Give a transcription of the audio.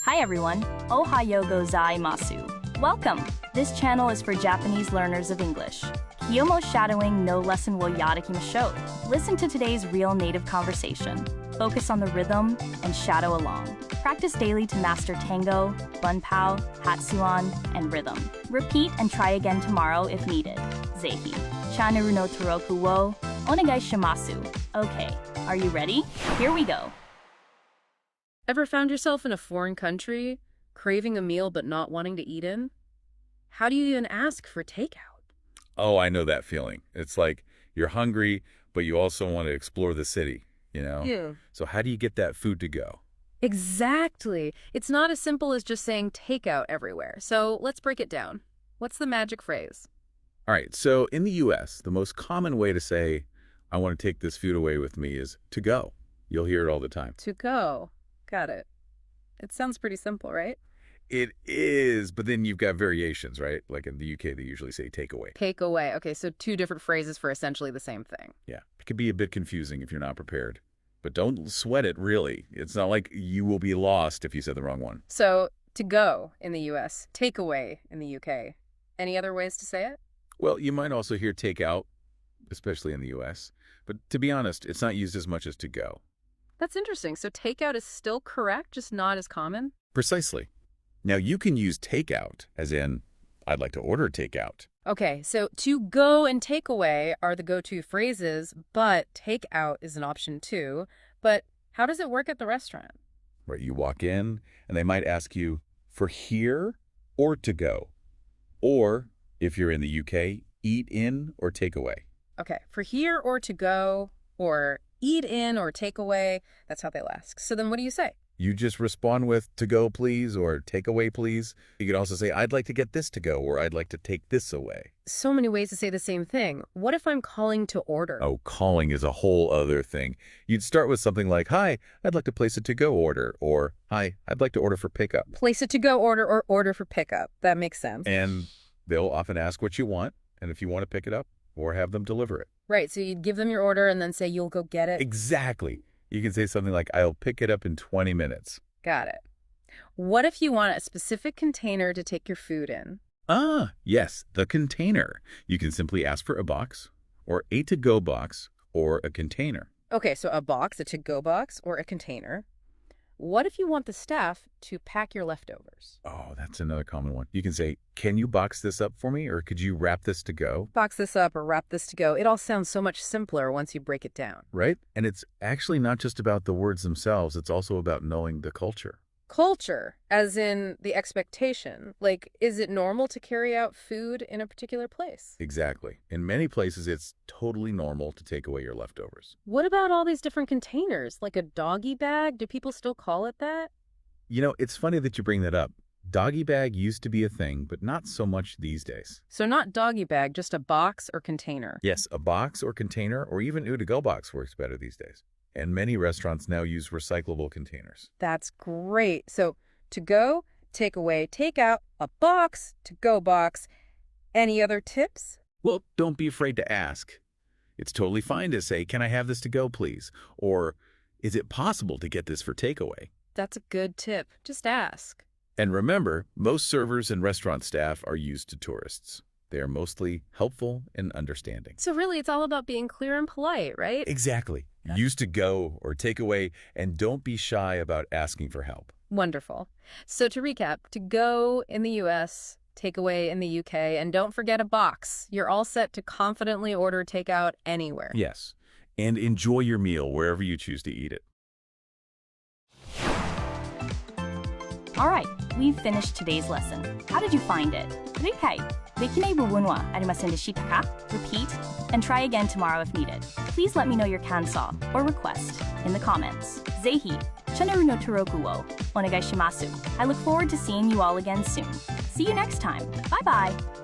Hi everyone, Ohayo gozaimasu. Welcome! This channel is for Japanese learners of English. Kiyomo shadowing no lesson wo yadakimasho. Listen to today's real native conversation. Focus on the rhythm and shadow along. Practice daily to master tango, bunpao, hatsuan, and rhythm. Repeat and try again tomorrow if needed. Zehi. Chanaru no toroku wo onegai shimasu. Okay, are you ready? Here we go. Ever found yourself in a foreign country, craving a meal but not wanting to eat in? How do you even ask for takeout? Oh, I know that feeling. It's like you're hungry, but you also want to explore the city, you know? Yeah. So how do you get that food to go? Exactly. It's not as simple as just saying takeout everywhere. So let's break it down. What's the magic phrase? All right, so in the U.S., the most common way to say, I want to take this food away with me is to go. You'll hear it all the time. To go. Got it. It sounds pretty simple, right? It is, but then you've got variations, right? Like in the UK, they usually say take away. Take away. Okay, so two different phrases for essentially the same thing. Yeah, it can be a bit confusing if you're not prepared. But don't sweat it, really. It's not like you will be lost if you said the wrong one. So, to go in the US, take away in the UK. Any other ways to say it? Well, you might also hear take out, especially in the US. But to be honest, it's not used as much as to go. That's interesting. So takeout is still correct, just not as common? Precisely. Now, you can use takeout, as in, I'd like to order takeout. Okay, so to go and take away are the go-to phrases, but takeout is an option too. But how does it work at the restaurant? Right, you walk in, and they might ask you, for here or to go? Or, if you're in the UK, eat in or take away. Okay, for here or to go, or eat in or take away, that's how they'll ask. So then what do you say? You just respond with to go, please, or take away, please. You could also say, I'd like to get this to go, or I'd like to take this away. So many ways to say the same thing. What if I'm calling to order? Oh, calling is a whole other thing. You'd start with something like, hi, I'd like to place a to-go order, or hi, I'd like to order for pickup. Place a to-go order or order for pickup. That makes sense. And they'll often ask what you want, and if you want to pick it up, or have them deliver it. Right, so you'd give them your order and then say you'll go get it? Exactly. You can say something like, I'll pick it up in 20 minutes. Got it. What if you want a specific container to take your food in? Ah, yes, the container. You can simply ask for a box, or a to-go box, or a container. Okay, so a box, a to-go box, or a container. What if you want the staff to pack your leftovers? Oh, that's another common one. You can say, can you box this up for me, or could you wrap this to go? Box this up or wrap this to go. It all sounds so much simpler once you break it down. Right? And it's actually not just about the words themselves. It's also about knowing the culture. Culture, as in the expectation. Like, is it normal to carry out food in a particular place? Exactly. In many places, it's totally normal to take away your leftovers. What about all these different containers? Like a doggy bag? Do people still call it that? You know, it's funny that you bring that up. Doggy bag used to be a thing, but not so much these days. So not doggy bag, just a box or container. Yes, a box or container, or even to-go box works better these days. And many restaurants now use recyclable containers. That's great. So to go, take away, take out, a box, to-go box. Any other tips? Well, don't be afraid to ask. It's totally fine to say, can I have this to go, please? Or, is it possible to get this for takeaway? That's a good tip. Just ask. And remember, most servers and restaurant staff are used to tourists. They are mostly helpful and understanding. So really, it's all about being clear and polite, right? Exactly. Use to go or take away, and don't be shy about asking for help. Wonderful. So to recap, to go in the US, take away in the UK, and don't forget a box. You're all set to confidently order takeout anywhere. Yes. And enjoy your meal wherever you choose to eat it. All right, we've finished today's lesson. How did you find it? 理解できない部分はありませんでしたか? Repeat and try again tomorrow if needed. Please let me know your kansa or request in the comments. ぜひチャンネルの登録をお願いします. I look forward to seeing you all again soon. See you next time. Bye bye.